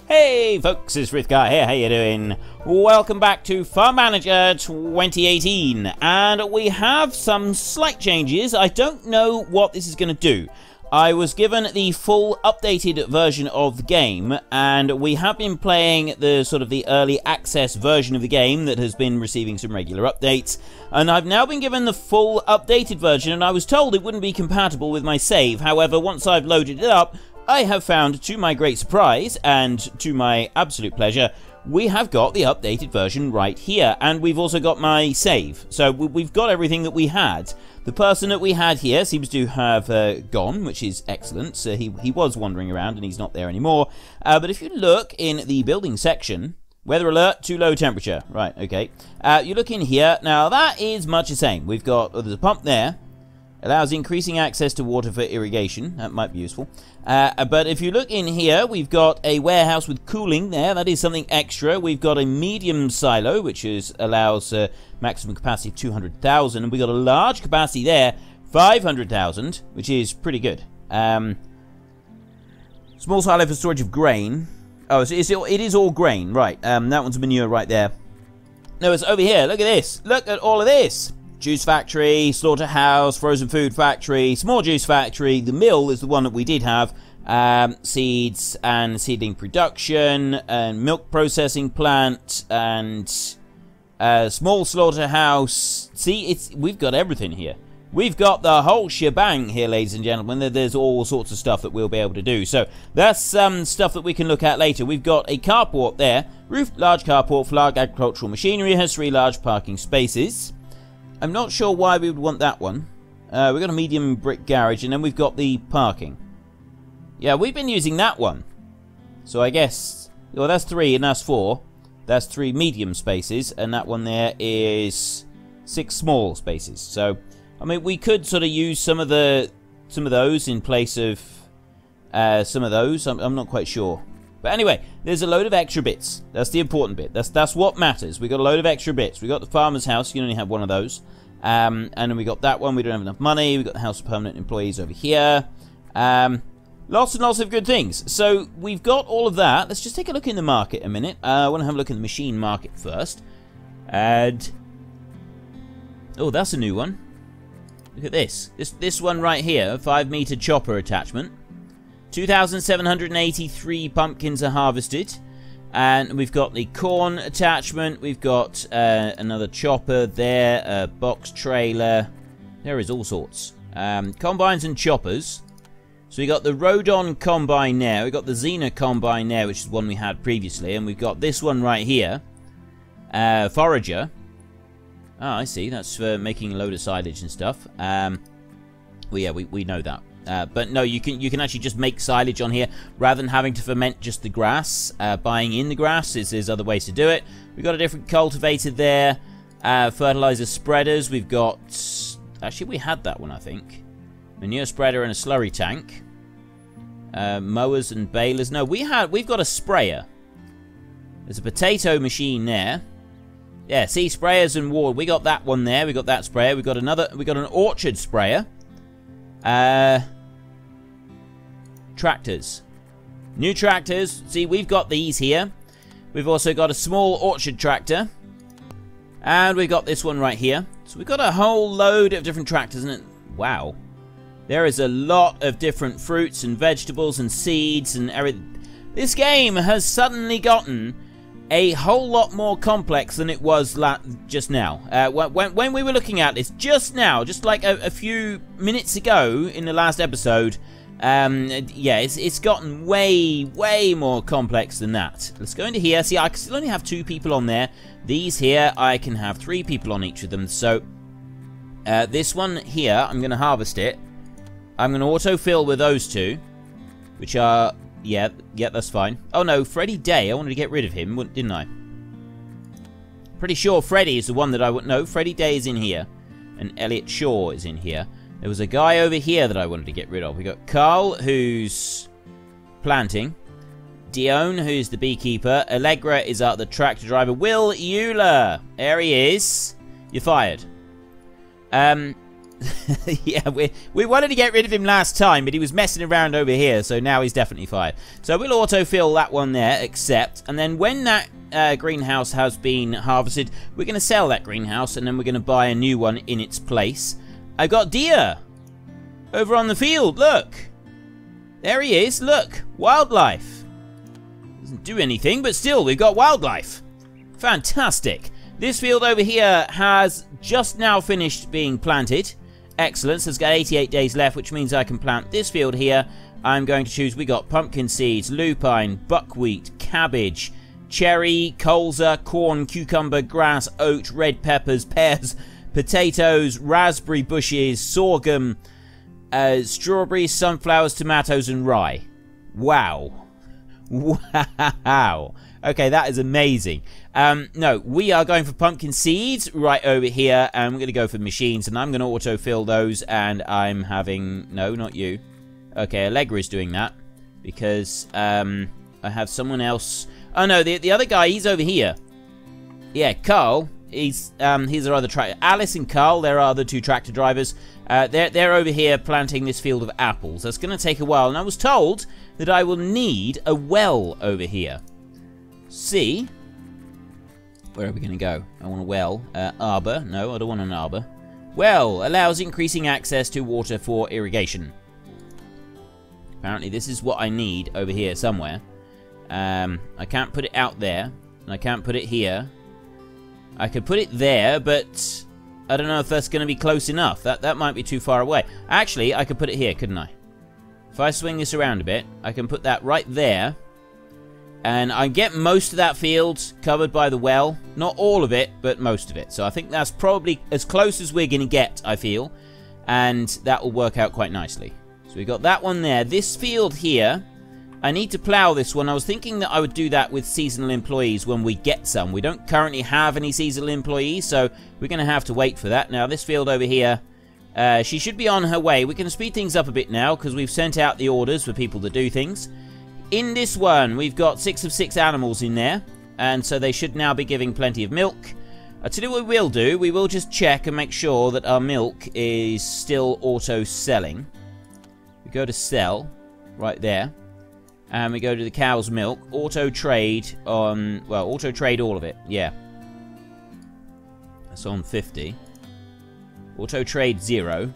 Hey folks, it's Frithgar here, how you doing? Welcome back to Farm Manager 2018, and we have some slight changes. I don't know what this is going to do. I was given the full updated version of the game, and we have been playing the early access version of the game that has been receiving some regular updates, and I've now been given the full updated version, and I was told it wouldn't be compatible with my save. However, once I've loaded it up, I have found, to my great surprise, and to my absolute pleasure, we have got the updated version right here, and we've also got my save. So we've got everything that we had. The person that we had here seems to have gone, which is excellent. So he was wandering around, and he's not there anymore. But if you look in the building section, weather alert, too low temperature. Right, okay. You look in here. Now, that is much the same. We've got, there's a pump there. Allows increasing access to water for irrigation. That might be useful. But if you look in here, we've got a warehouse with cooling there. That is something extra. We've got a medium silo, which allows maximum capacity of 200,000. And we've got a large capacity there, 500,000, which is pretty good. Small silo for storage of grain. Oh, it is all grain, right. That one's manure right there. No, it's over here. Look at this. Look at all of this. Juice factory, slaughterhouse, frozen food factory, small juice factory. The mill is the one that we did have. Seeds and seedling production, and milk processing plant, and small slaughterhouse. See, we've got everything here. We've got the whole shebang here, ladies and gentlemen. There's all sorts of stuff that we'll be able to do. So that's stuff that we can look at later. We've got a carport there. Roof, large carport for large agricultural machinery. It has 3 large parking spaces. I'm not sure why we would want that one. We've got a medium brick garage, and then we've got the parking. Yeah, we've been using that one. So I guess, well, that's 3 and that's 4. That's 3 medium spaces, and that one there is 6 small spaces. So, I mean, we could sort of use some of those in place of some of those. I'm not quite sure. But anyway, there's a load of extra bits. That's the important bit. That's what matters. We got a load of extra bits. We got the farmer's house. You can only have one of those. And then we got that one. We don't have enough money. We got the house of permanent employees over here. Lots and lots of good things. So we've got all of that. Let's just take a look in the market a minute. I want to have a look in the machine market first. And oh, that's a new one. Look at this. This one right here, 5-meter chopper attachment. 2,783 pumpkins are harvested, and we've got the corn attachment. We've got another chopper there, a box trailer. There is all sorts. Combines and choppers. So we got the Rodon combine there. We've got the Xena combine there, which is one we had previously, and we've got this one right here, forager. Ah, I see. That's for making a load of silage and stuff. Well, yeah, we know that. But no, you can actually just make silage on here rather than having to ferment just the grass. Buying in the grass there's other ways to do it. We've got a different cultivator there. Fertilizer spreaders. We've got, actually we had that one, I think. Manure spreader and a slurry tank. Mowers and balers. No, we've got a sprayer. There's a potato machine there. Yeah, see, sprayers and water. We got that one there. We got that sprayer. We got an orchard sprayer. Tractors. New tractors. See, we've got these here. We've also got a small orchard tractor. And we've got this one right here. So we've got a whole load of different tractors, and wow. There is a lot of different fruits and vegetables and seeds and everything. This game has suddenly gotten a whole lot more complex than it was just now. When we were looking at this just now, just like a few minutes ago in the last episode, yeah, it's gotten way more complex than that. Let's go into here. See, I can still only have 2 people on there. These here, I can have 3 people on each of them. So, this one here, I'm going to harvest it. I'm going to autofill with those 2, which are... Yeah, that's fine. Oh no, Freddy Day. I wanted to get rid of him, didn't I? Pretty sure Freddy is the one that I want. No, Freddy Day is in here. And Elliot Shaw is in here. There was a guy over here that I wanted to get rid of. We got Carl, who's planting. Dion, who's the beekeeper. Allegra is the tractor driver. Will Euler. There he is. You're fired. Yeah, we wanted to get rid of him last time, but he was messing around over here, so now he's definitely fired. So we'll autofill that one there, accept, and then when that greenhouse has been harvested, we're going to sell that greenhouse, and then we're going to buy a new one in its place. I got deer over on the field, look. There he is, look, wildlife. Doesn't do anything, but still, we've got wildlife. Fantastic. This field over here has just now finished being planted. Excellent, so it's got 88 days left, which means I can plant this field here. I'm going to choose, we got pumpkin seeds, lupine, buckwheat, cabbage, cherry, colza, corn, cucumber, grass, oat, red peppers, pears, potatoes, raspberry bushes, sorghum, strawberries, sunflowers, tomatoes, and rye. Wow. Wow. Okay, that is amazing. No, we are going for pumpkin seeds right over here, and we're going to go for machines, and I'm going to autofill those, and I'm having... No, not you. Okay, Allegra is doing that, because I have someone else... Oh, no, the other guy, he's over here. Yeah, Carl, he's our other tractor. Alice and Carl, there are the two tractor drivers. They're over here planting this field of apples. That's going to take a while, and I was told that I will need a well over here. See... Where are we going to go? I want a well. Arbor. No, I don't want an arbor. Well, allows increasing access to water for irrigation. Apparently this is what I need over here somewhere. I can't put it out there. And I can't put it here. I could put it there, but I don't know if that's going to be close enough. That might be too far away. Actually, I could put it here, couldn't I? If I swing this around a bit, I can put that right there. And I get most of that field covered by the well. Not all of it, but most of it. So I think that's probably as close as we're going to get, I feel. And that will work out quite nicely. So we got that one there. This field here, I need to plow this one. I was thinking that I would do that with seasonal employees when we get some. We don't currently have any seasonal employees, so we're going to have to wait for that. Now, this field over here, she should be on her way. We can speed things up a bit now because we've sent out the orders for people to do things. In this one, we've got 6 of 6 animals in there, and so they should now be giving plenty of milk. I'll tell you what we will do. We will just check and make sure that our milk is still auto-selling. We go to sell, right there, and we go to the cow's milk. Auto-trade on, well, auto-trade all of it, yeah. That's on 50. Auto-trade 0.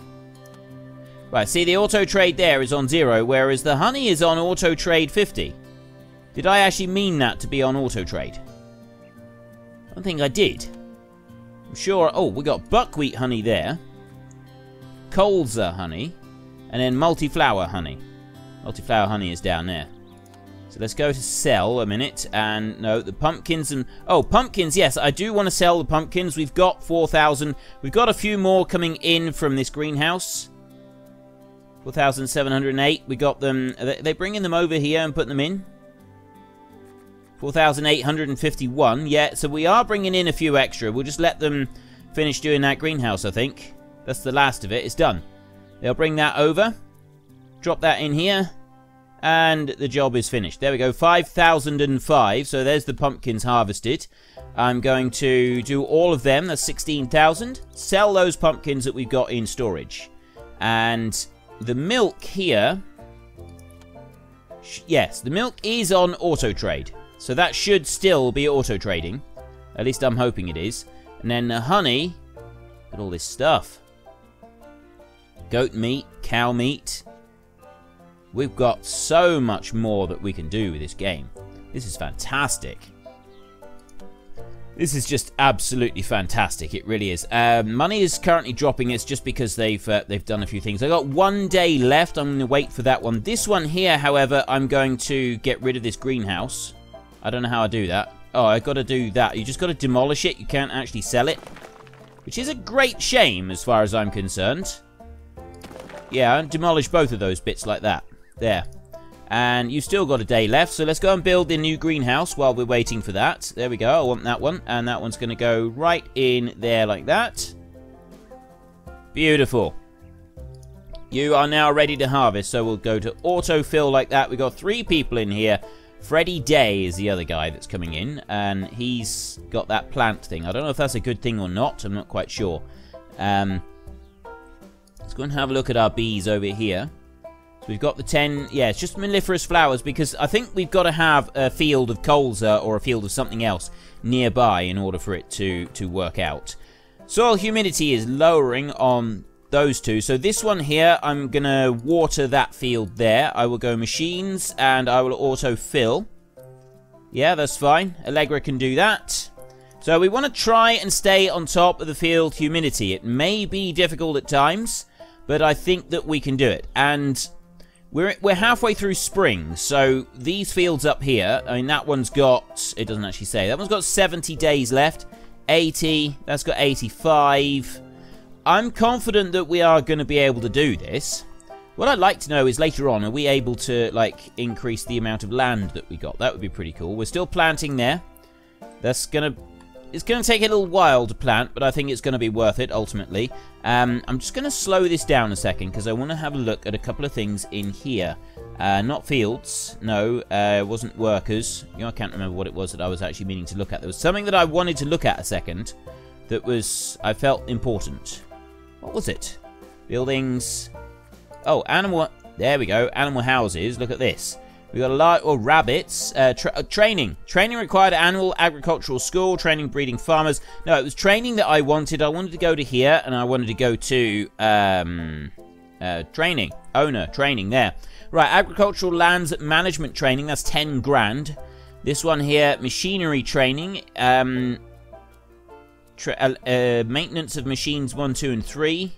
Right, see, the auto-trade there is on 0, whereas the honey is on auto-trade 50. Did I actually mean that to be on auto-trade? I don't think I did. I'm sure... Oh, we got buckwheat honey there. Colza honey. And then multi-flower honey. Multi-flower honey is down there. So let's go to sell a minute. And, no, the pumpkins and... Oh, pumpkins, yes, I do want to sell the pumpkins. We've got 4,000. We've got a few more coming in from this greenhouse. 4,708. We got them. They bringing them over here and putting them in. 4,851. Yeah, so we are bringing in a few extra. We'll just let them finish doing that greenhouse, I think. That's the last of it. It's done. They'll bring that over. Drop that in here. And the job is finished. There we go. 5,005. So there's the pumpkins harvested. I'm going to do all of them. That's 16,000. Sell those pumpkins that we've got in storage. And... the milk here, yes, the milk is on auto-trade. So that should still be auto-trading. At least I'm hoping it is. And then the honey, look at all this stuff. Goat meat, cow meat. We've got so much more that we can do with this game. This is fantastic. This is just absolutely fantastic. It really is. Money is currently dropping. It's just because they've done a few things. I got 1 day left. I'm going to wait for that one. This one here, however, I'm going to get rid of this greenhouse. I don't know how I do that. Oh, I got to do that. You just got to demolish it. You can't actually sell it, which is a great shame as far as I'm concerned. Yeah, I'll demolish both of those bits like that. There. And you've still got a day left, so let's go and build the new greenhouse while we're waiting for that. There we go, I want that one. And that one's going to go right in there like that. Beautiful. You are now ready to harvest, so we'll go to autofill like that. We've got 3 people in here. Freddie Day is the other guy that's coming in, and he's got that plant thing. I don't know if that's a good thing or not, I'm not quite sure. Let's go and have a look at our bees over here. So we've got the 10... Yeah, it's just melliferous flowers because I think we've got to have a field of colza or a field of something else nearby in order for it to work out. Soil humidity is lowering on those two. So this one here, I'm going to water that field there. I will go machines and I will auto fill. Yeah, that's fine. Allegra can do that. So we want to try and stay on top of the field humidity. It may be difficult at times, but I think that we can do it. And we're halfway through spring, so these fields up here, I mean, that one's got, it doesn't actually say, that one's got 70 days left, 80, that's got 85. I'm confident that we are going to be able to do this. What I'd like to know is later on, are we able to, like, increase the amount of land that we got? That would be pretty cool. We're still planting there. That's going to... It's going to take a little while to plant, but I think it's going to be worth it, ultimately. I'm just going to slow this down a second, because I want to have a look at a couple of things in here. Not fields. No, it wasn't workers. You know, I can't remember what it was that I was actually meaning to look at. There was something that I wanted to look at a second that was, I felt, important. What was it? Buildings. Oh, animal... There we go. Animal houses. Look at this. We got a lot of rabbits. Training. Training required at annual agricultural school. Training breeding farmers. No, it was training that I wanted. I wanted to go to here, and I wanted to go to training. Owner. Training. There. Right. Agricultural lands management training. That's 10 grand. This one here. Machinery training. Maintenance of machines 1, 2, and 3.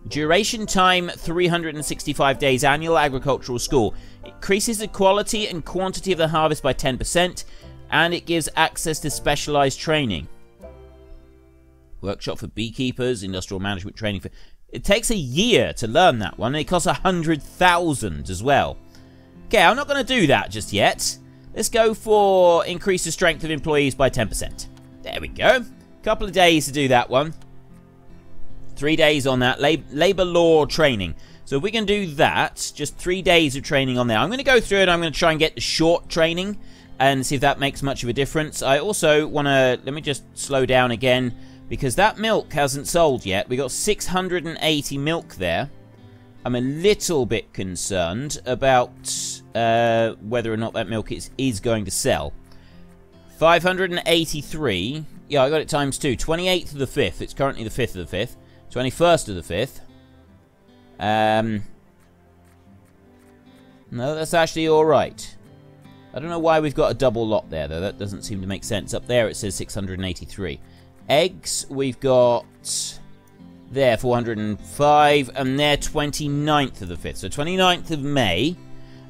Duration time 365 days. Annual agricultural school. Increases the quality and quantity of the harvest by 10%, and it gives access to specialized training. Workshop for beekeepers, industrial management training for... It takes a year to learn that one, and it costs 100,000 as well. Okay, I'm not going to do that just yet. Let's go for increase the strength of employees by 10%. There we go. Couple of days to do that one. 3 days on that. Labor law training. So if we can do that, just 3 days of training on there. I'm going to go through it. I'm going to try and get the short training and see if that makes much of a difference. I also want to... Let me just slow down again, because that milk hasn't sold yet. We got 680 milk there. I'm a little bit concerned about whether or not that milk is going to sell. 583. Yeah, I got it times 2. 28th of the 5th. It's currently the 5th of the 5th. 21st of the 5th. No, that's actually alright. I don't know why we've got a double lot there, though. That doesn't seem to make sense. Up there it says 683. Eggs, we've got... There, 405. And there, 29th of the 5th. So 29th of May.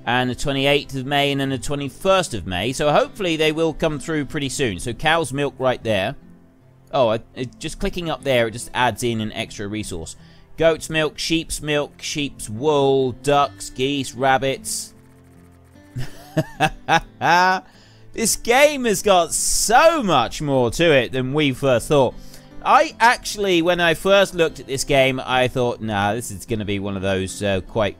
And the 28th of May. And then the 21st of May. So hopefully they will come through pretty soon. So cow's milk right there. Oh, just clicking up there, it just adds in an extra resource. Goat's milk, sheep's wool, ducks, geese, rabbits. This game has got so much more to it than we first thought. I actually, when I first looked at this game, I thought, nah, this is going to be one of those quite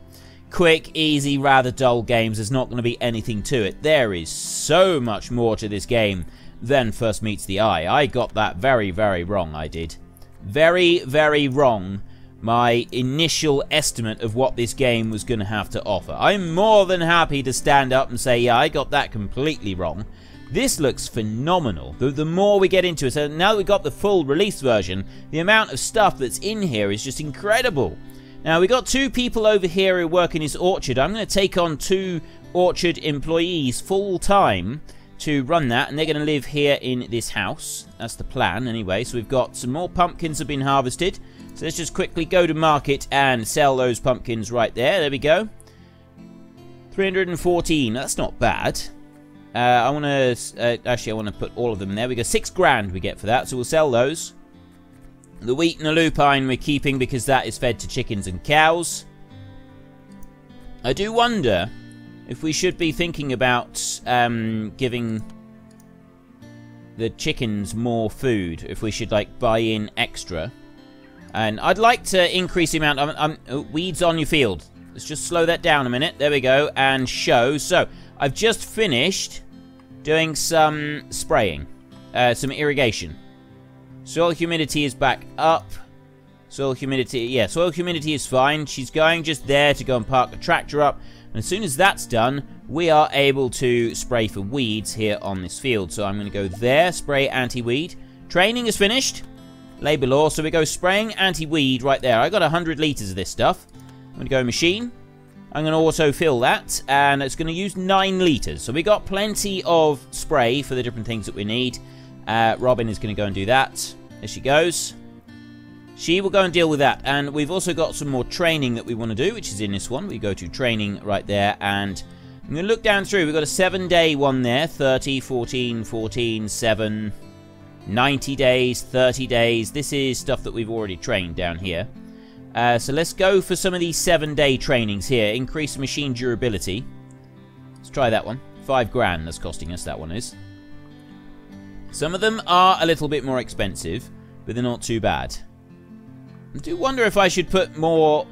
quick, easy, rather dull games. There's not going to be anything to it. There is so much more to this game than first meets the eye. I got that very, very wrong, I did. Very, very wrong, my initial estimate of what this game was going to have to offer. I'm more than happy to stand up and say, yeah, I got that completely wrong. This looks phenomenal. The more we get into it, so now that we've got the full release version, the amount of stuff that's in here is just incredible. Now, we got 2 people over here who work in his orchard. I'm going to take on 2 orchard employees full-time to run that, and they're going to live here in this house. That's the plan, anyway. So we've got some more pumpkins have been harvested. So let's just quickly go to market and sell those pumpkins right there. There we go. 314. That's not bad. I want to... actually, I want to put all of them there. We got 6 grand we get for that, so we'll sell those. The wheat and the lupine we're keeping because that is fed to chickens and cows. I do wonder if we should be thinking about giving the chickens more food. If we should, like, buy in extra. And I'd like to increase the amount of... weeds on your field. Let's just slow that down a minute. There we go. And show. So, I've just finished doing some spraying. Some irrigation. Soil humidity is back up. Soil humidity, yeah, soil humidity is fine. She's going just there to go and park the tractor up. And as soon as that's done, we are able to spray for weeds here on this field. So I'm going to go there, spray anti-weed. Training is finished. Labour law, so we go spraying anti-weed right there. I got 100 litres of this stuff. I'm going to go machine. I'm going to auto-fill that, and it's going to use 9 litres. So we got plenty of spray for the different things that we need. Robin is going to go and do that. There she goes. She will go and deal with that. And we've also got some more training that we want to do, which is in this one. We go to training right there, and I'm going to look down through. We've got a 7-day one there. 30, 14, 14, 7, 90 days, 30 days. This is stuff that we've already trained down here. So let's go for some of these 7-day trainings here. Increase machine durability. Let's try that one. 5 grand that's costing us, that one is. Some of them are a little bit more expensive, but they're not too bad. I do wonder if I should put more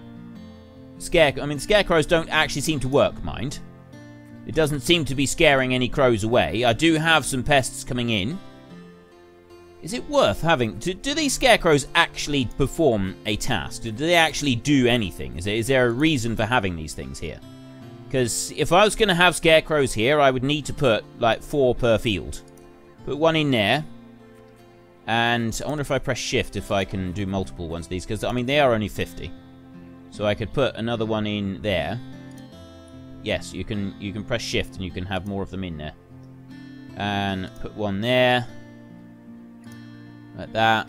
scarecrows don't actually seem to work, mind. It doesn't seem to be scaring any crows away. I do have some pests coming in. Is it worth having... Do these scarecrows actually perform a task? Do they actually do anything? Is there a reason for having these things here? Because if I was going to have scarecrows here, I would need to put, like, 4 per field. Put 1 in there. And I wonder if I press shift if I can do multiple ones of these. Because, I mean, they are only 50. So I could put another one in there. Yes, you can press shift and you can have more of them in there. And put 1 there. Like that.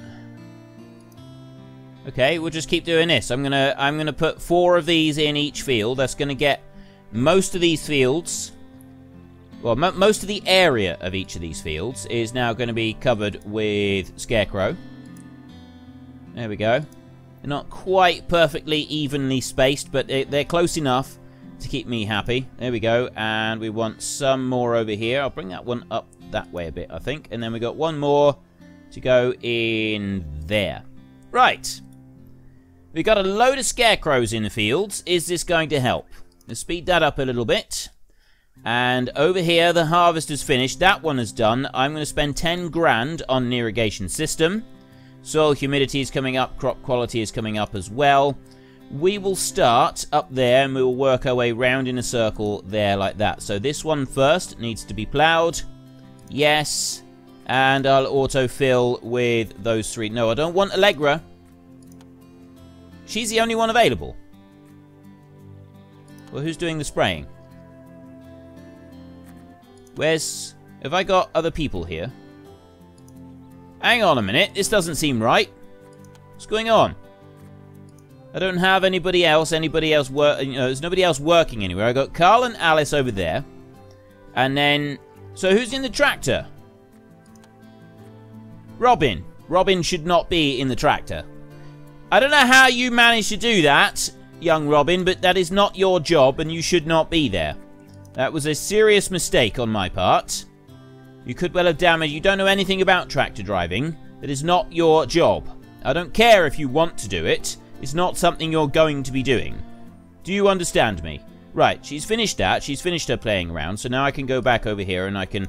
Okay, we'll just keep doing this. I'm gonna put 4 of these in each field. That's gonna get most of these fields. Well, most of the area of each of these fields is now going to be covered with scarecrow. There we go. They're not quite perfectly evenly spaced, but they're close enough to keep me happy. There we go. And we want some more over here. I'll bring that one up that way a bit, I think. And then we got 1 more to go in there. Right. We got a load of scarecrows in the fields. Is this going to help? Let's speed that up a little bit. And over here, the harvest is finished. That one is done. I'm going to spend 10 grand on an irrigation system. Soil humidity is coming up. Crop quality is coming up as well. We will start up there and we will work our way round in a circle there like that. So this one first needs to be ploughed. Yes. And I'll autofill with those 3. No, I don't want Allegra. She's the only one available. Well, who's doing the spraying? Have I got other people here? Hang on a minute. This doesn't seem right. What's going on? I don't have anybody else. There's nobody else working anywhere. I got Carl and Alice over there. And then... So who's in the tractor? Robin. Robin should not be in the tractor. I don't know how you managed to do that, young Robin, but that is not your job and you should not be there. That was a serious mistake on my part. You could well have damaged... You don't know anything about tractor driving. That is not your job. I don't care if you want to do it. It's not something you're going to be doing. Do you understand me? Right, she's finished that. She's finished her playing around. So now I can go back over here and I can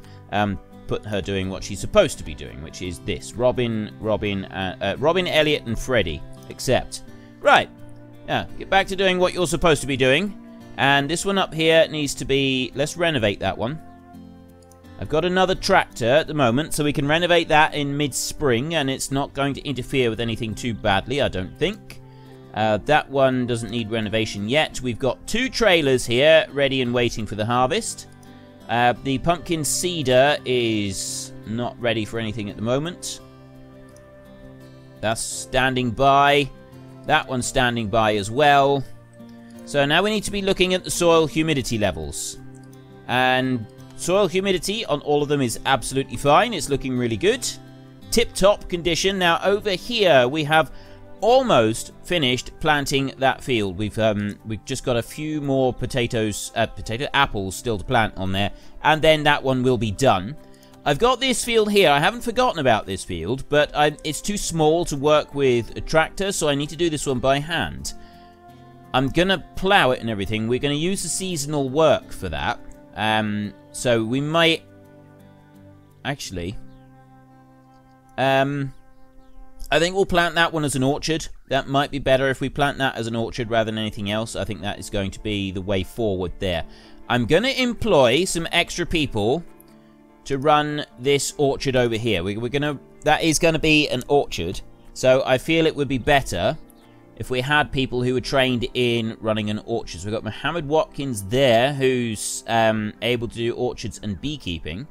put her doing what she's supposed to be doing, which is this. Robin, Elliot, and Freddy. Accept. Right. Now, get back to doing what you're supposed to be doing. And this one up here needs to be... Let's renovate that one. I've got another tractor at the moment, so we can renovate that in mid-spring, and it's not going to interfere with anything too badly, I don't think. That one doesn't need renovation yet. We've got 2 trailers here, ready and waiting for the harvest. The pumpkin seeder is not ready for anything at the moment. That's standing by. That one's standing by as well. So now we need to be looking at the soil humidity levels. And soil humidity on all of them is absolutely fine. It's looking really good. Tip-top condition. Now over here we have almost finished planting that field. We've just got a few more apples still to plant on there. And then that one will be done. I've got this field here. I haven't forgotten about this field, but it's too small to work with a tractor, so I need to do this one by hand. I'm going to plow it and everything. We're going to use the seasonal work for that. So we might... Actually... I think we'll plant that one as an orchard. That might be better if we plant that as an orchard rather than anything else. I think that is going to be the way forward there. I'm going to employ some extra people to run this orchard over here. That is going to be an orchard. So I feel it would be better if we had people who were trained in running an orchard. So we've got Mohammed Watkins there, who's able to do orchards and beekeeping.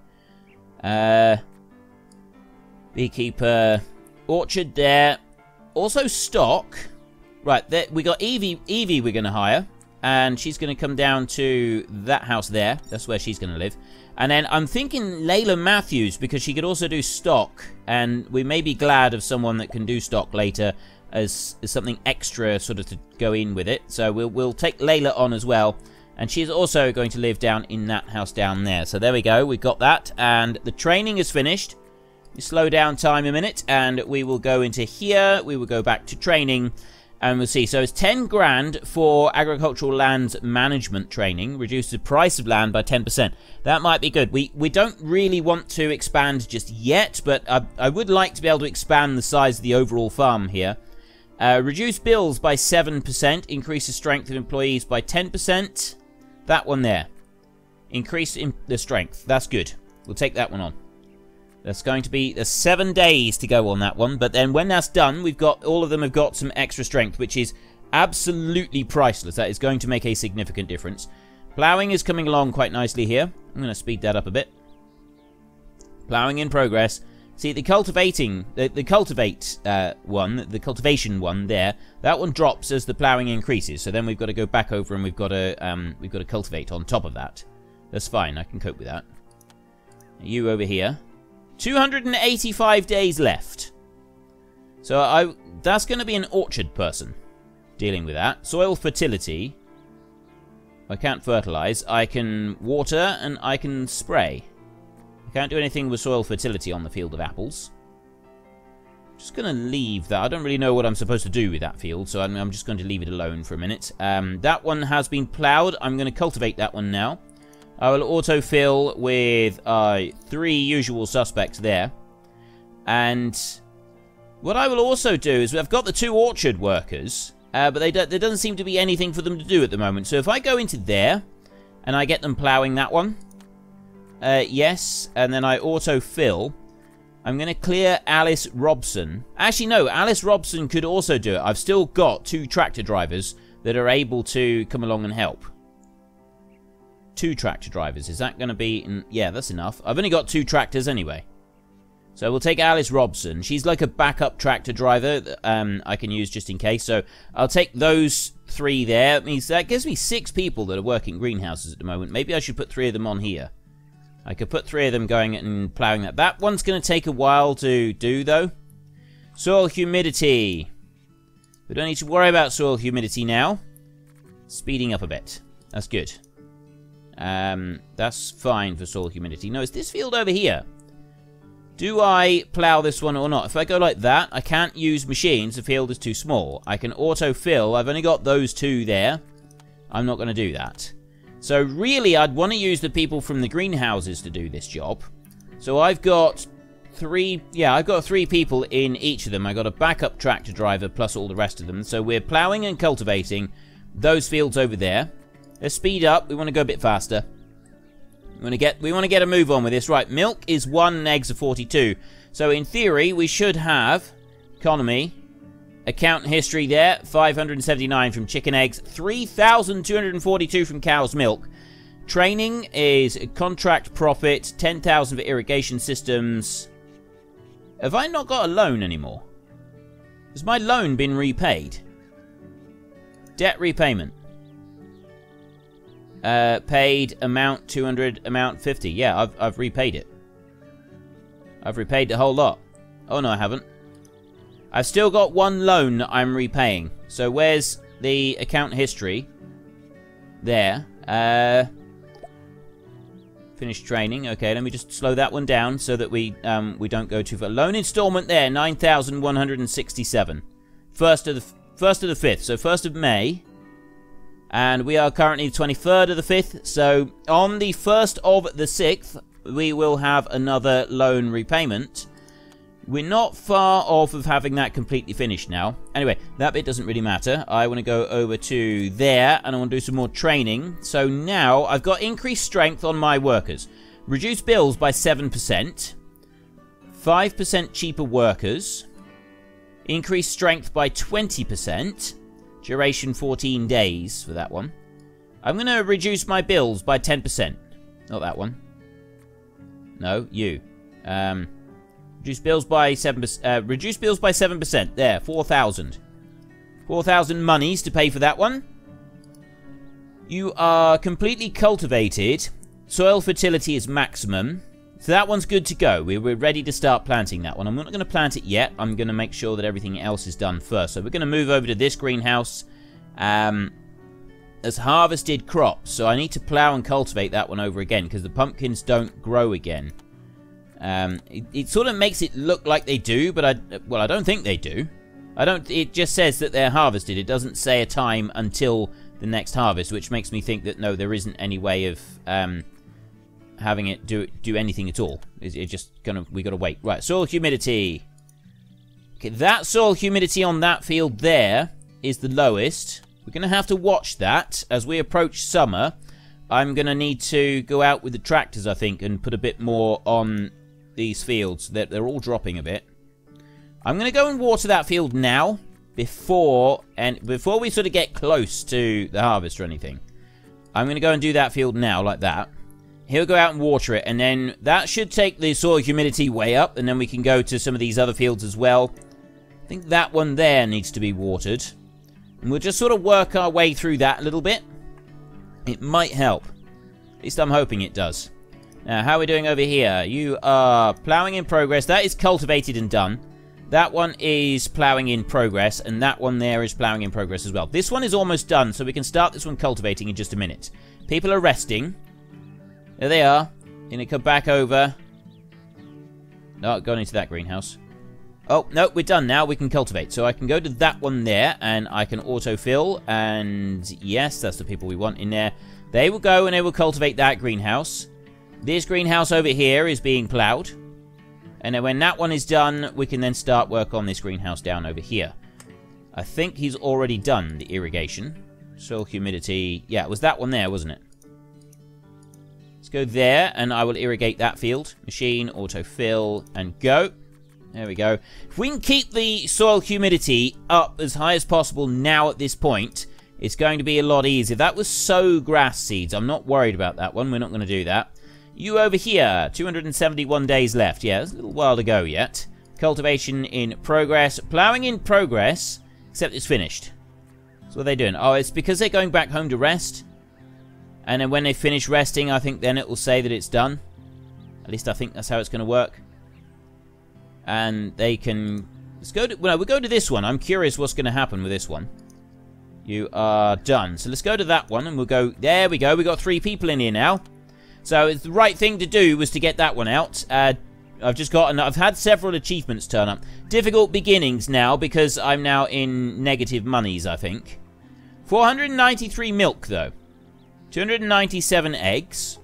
Beekeeper, orchard there. Also stock. Right, there, we got Evie we're going to hire. And she's going to come down to that house there. That's where she's going to live. And then I'm thinking Layla Matthews, because she could also do stock. And we may be glad of someone that can do stock later as something extra sort of to go in with it. So we'll take Layla on as well. And she's also going to live down in that house down there. So there we go. We've got that. And the training is finished. We slow down time a minute. And we will go into here. We will go back to training. And we'll see. So it's 10 grand for agricultural land management training. Reduce the price of land by 10%. That might be good. We don't really want to expand just yet, but I would like to be able to expand the size of the overall farm here. Reduce bills by 7%. Increase the strength of employees by 10%. That one there. Increase in the strength. That's good. We'll take that one on. That's going to be 7 days to go on that one. But then when that's done, all of them have got some extra strength, which is absolutely priceless. That is going to make a significant difference. Plowing is coming along quite nicely here. I'm going to speed that up a bit. Plowing in progress. See, the cultivation one there, that one drops as the plowing increases. So then we've got to go back over and we've got to cultivate on top of that. That's fine. I can cope with that. You over here. 285 days left. So that's going to be an orchard person dealing with that. Soil fertility. I can't fertilize. I can water and I can spray. I can't do anything with soil fertility on the field of apples. Just going to leave that. I don't really know what I'm supposed to do with that field, so I'm just going to leave it alone for a minute. That one has been plowed. I'm going to cultivate that one now. I will autofill with 3 usual suspects there. And what I will also do is I've got the 2 orchard workers, but there doesn't seem to be anything for them to do at the moment. So if I go into there and I get them plowing that one, yes, and then I autofill, I'm going to clear Alice Robson. Actually, no, Alice Robson could also do it. I've still got 2 tractor drivers that are able to come along and help. 2 tractor drivers. Is that going to be... Yeah, that's enough. I've only got 2 tractors anyway. So we'll take Alice Robson. She's like a backup tractor driver that I can use just in case. So I'll take those 3 there. It means that gives me 6 people that are working greenhouses at the moment. Maybe I should put 3 of them on here. I could put 3 of them going and plowing that. That one's going to take a while to do, though. Soil humidity. We don't need to worry about soil humidity now. Speeding up a bit. That's good. That's fine for soil humidity. No, it's this field over here. Do I plow this one or not? If I go like that, I can't use machines. The field is too small. I can autofill. I've only got those 2 there. I'm not going to do that. So really, I'd want to use the people from the greenhouses to do this job. So I've got 3... Yeah, I've got 3 people in each of them. I've got a backup tractor driver plus all the rest of them. So we're plowing and cultivating those fields over there. Let's speed up. We want to go a bit faster. We want to get a move on with this. Right, milk is 1 and eggs are 42. So in theory, we should have economy, account history there, 579 from chicken eggs, 3,242 from cow's milk. Training is contract profit, 10,000 for irrigation systems. Have I not got a loan anymore? Has my loan been repaid? Debt repayment. Paid amount 200, amount 50. Yeah, I've repaid it. I've repaid the whole lot. Oh no, I haven't. I've still got 1 loan that I'm repaying. So where's the account history? There. Finished training. Okay, let me just slow that one down so that we don't go too far. Loan installment there, 9,167. First of the 5th. So 1st of May. And we are currently the 23rd of the 5th. So on the 1st of the 6th, we will have another loan repayment. We're not far off of having that completely finished now. Anyway, that bit doesn't really matter. I want to go over to there, and I want to do some more training. So now, I've got increased strength on my workers. Reduce bills by 7%. 5% cheaper workers. Increased strength by 20%. Duration 14 days for that one. I'm going to reduce my bills by 10%. Not that one. No, you. Reduce bills by 7%. Reduce bills by 7%. There, 4,000. 4,000 monies to pay for that one. You are completely cultivated. Soil fertility is maximum. So that one's good to go. We're ready to start planting that one. I'm not going to plant it yet. I'm going to make sure that everything else is done first. So we're going to move over to this greenhouse. As harvested crops. So I need to plow and cultivate that one over again, because the pumpkins don't grow again. It sort of makes it look like they do, but I don't think they do. It just says that they're harvested. It doesn't say a time until the next harvest, which makes me think that no, there isn't any way of having it do anything at all. It's just we got to wait. Right, soil humidity. Okay, that soil humidity on that field there is the lowest. We're going to have to watch that as we approach summer. I'm going to need to go out with the tractors, I think, and put a bit more on these fields. They're all dropping a bit. I'm going to go and water that field now before we sort of get close to the harvest or anything. I'm going to go and do that field now like that. He'll go out and water it, and then that should take the soil humidity way up, and then we can go to some of these other fields as well. I think that one there needs to be watered. And we'll just sort of work our way through that a little bit. It might help. At least I'm hoping it does. Now, how are we doing over here? You are plowing in progress. That is cultivated and done. That one is plowing in progress. And that one there is plowing in progress as well. This one is almost done, so we can start this one cultivating in just a minute. People are resting. There they are. Gonna come back over. No, gone into that greenhouse. Oh, no, we're done now. We can cultivate. So I can go to that one there, and I can autofill. And yes, that's the people we want in there. They will go and they will cultivate that greenhouse. This greenhouse over here is being plowed. And then when that one is done, we can then start work on this greenhouse down over here. I think he's already done the irrigation. Soil humidity. Yeah, it was that one there, wasn't it? Let's go there, and I will irrigate that field. Machine, autofill, and go. There we go. If we can keep the soil humidity up as high as possible now at this point, it's going to be a lot easier. That was sow grass seeds. I'm not worried about that one. We're not going to do that. You over here, 271 days left. Yeah, there's a little while to go yet. Cultivation in progress. Plowing in progress, except it's finished. So what are they doing? Oh, it's because they're going back home to rest. And then when they finish resting, I think then it will say that it's done. At least I think that's how it's going to work. And they can... Let's go to... Well, we'll go to this one. I'm curious what's going to happen with this one. You are done. So let's go to that one and we'll go... There we go. We've got 3 people in here now. So it's the right thing to do was to get that one out. I've just got... I've had several achievements turn up. Difficult beginnings now because I'm now in negative monies, I think. 493 milk, though. 297 eggs.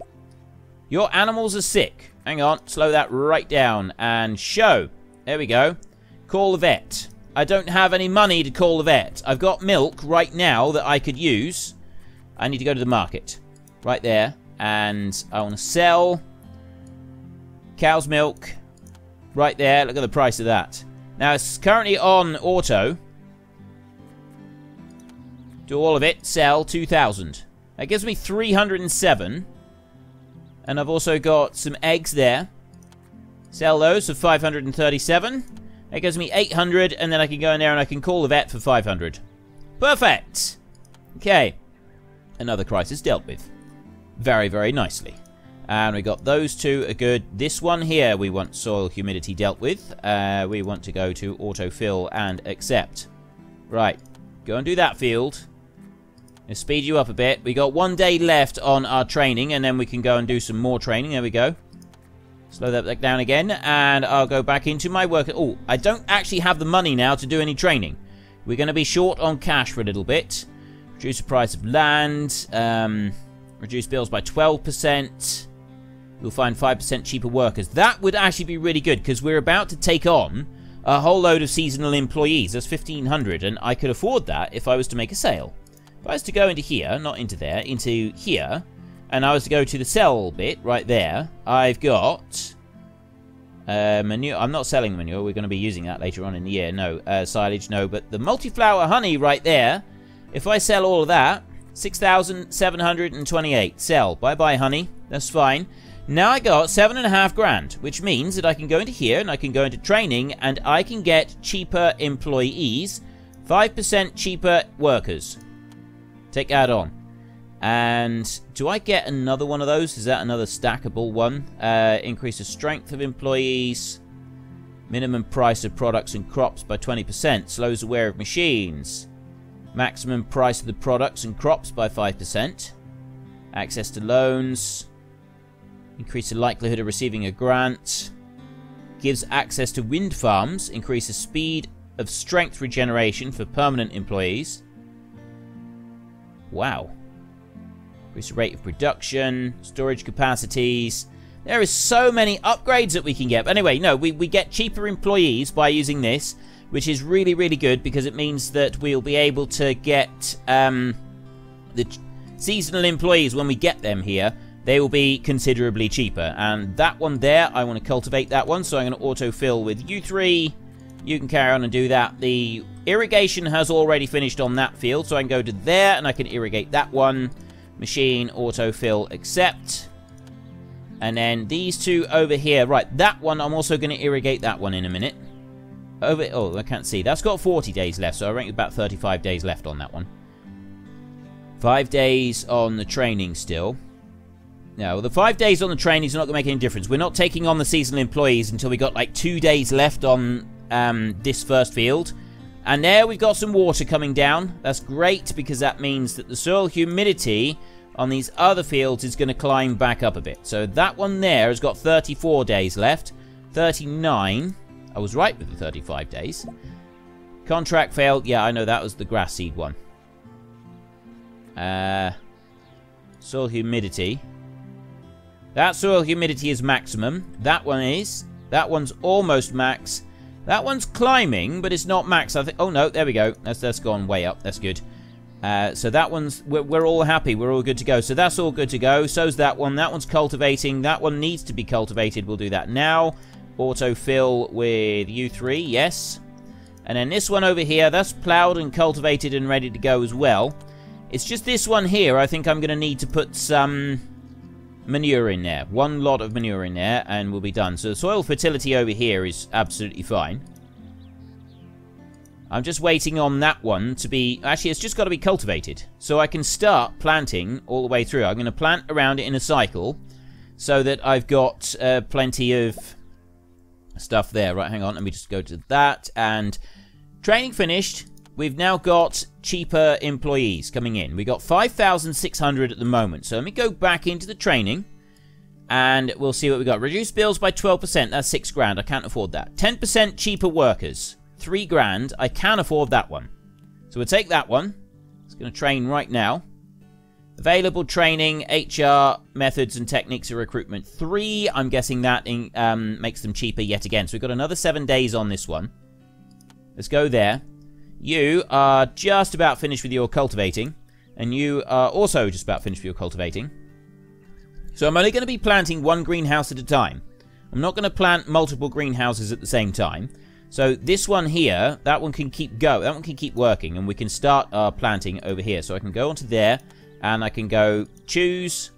Your animals are sick. Hang on, slow that right down. And show. There we go. Call the vet. I don't have any money to call the vet. I've got milk right now that I could use. I need to go to the market. Right there. And I want to sell cow's milk. Right there. Look at the price of that. Now, it's currently on auto. Do all of it. Sell 2,000. That gives me 307. And I've also got some eggs there. Sell those for 537. That gives me 800. And then I can go in there and I can call the vet for 500. Perfect. Okay. Another crisis dealt with. Very, very nicely. And we got those two are good. This one here we want soil humidity dealt with. We want to go to autofill and accept. Right. Go and do that field. Let's speed you up a bit. We got 1 day left on our training, and then we can go and do some more training. There we go. Slow that back down again, and I'll go back into my work. Oh, I don't actually have the money now to do any training. We're going to be short on cash for a little bit. Reduce the price of land. Reduce bills by 12%. We'll find 5% cheaper workers. That would actually be really good, because we're about to take on a whole load of seasonal employees. That's 1,500, and I could afford that if I was to make a sale. If I was to go into here, not into there, into here, and I was to go to the sell bit right there, I've got manure. I'm not selling manure. We're going to be using that later on in the year. No, silage, no. But the multi-flower honey right there, if I sell all of that, 6,728. Sell. Bye-bye, honey. That's fine. Now I got 7.5 grand, which means that I can go into here and I can go into training and I can get cheaper employees, 5% cheaper workers. Take that on. And do I get another one of those? Is that another stackable one? Increases strength of employees. Minimum price of products and crops by 20%. Slows the wear of machines. Maximum price of the products and crops by 5%. Access to loans. Increase the likelihood of receiving a grant. Gives access to wind farms. Increases speed of strength regeneration for permanent employees. Wow. Increase the rate of production. Storage capacities. There is so many upgrades that we can get. But anyway, no, we get cheaper employees by using this, which is really, really good because it means that we'll be able to get the seasonal employees when we get them here. They will be considerably cheaper. And that one there, I want to cultivate that one. So I'm going to autofill with you 3. You can carry on and do that. The irrigation has already finished on that field. So I can go to there and I can irrigate that one. Machine, autofill, accept. And then these 2 over here. Right, that one, I'm also going to irrigate that one in a minute. Oh, I can't see. That's got 40 days left. So I reckon about 35 days left on that one. 5 days on the training still. No, the 5 days on the training is not going to make any difference. We're not taking on the seasonal employees until we got like 2 days left on this first field. And there we've got some water coming down. That's great because that means that the soil humidity on these other fields is going to climb back up a bit. So that one there has got 34 days left. 39. I was right with the 35 days. Contract failed. Yeah, I know that was the grass seed one. Soil humidity. That soil humidity is maximum. That one is. That one's almost max. That one's climbing, but it's not max. I think. Oh no, there we go. That's gone way up. That's good. So that one's. We're all happy. We're all good to go. So that's all good to go. So's that one. That one's cultivating. That one needs to be cultivated. We'll do that now. Autofill with U3. Yes. And then this one over here. That's plowed and cultivated and ready to go as well. It's just this one here. I think I'm going to need to put some manure in there. One lot of manure in there and we'll be done. So the soil fertility over here is absolutely fine. I'm just waiting on that one to be... Actually, it's just got to be cultivated. So I can start planting all the way through. I'm going to plant around it in a cycle so that I've got plenty of stuff there. Right, hang on. Let me just go to that. And training finished. We've now got cheaper employees coming in. We got 5,600 at the moment. So let me go back into the training and we'll see what we got. Reduce bills by 12%. That's 6 grand. I can't afford that. 10% cheaper workers. 3 grand. I can afford that one. So we'll take that one. It's going to train right now. Available training, HR, methods and techniques of recruitment. 3. I'm guessing that makes them cheaper yet again. So we've got another 7 days on this one. Let's go there. You are just about finished with your cultivating. And you are also just about finished with your cultivating. So I'm only going to be planting 1 greenhouse at a time. I'm not going to plant multiple greenhouses at the same time. So this one here, that one can keep going. That one can keep working. And we can start our planting over here. So I can go onto there. And I can go choose.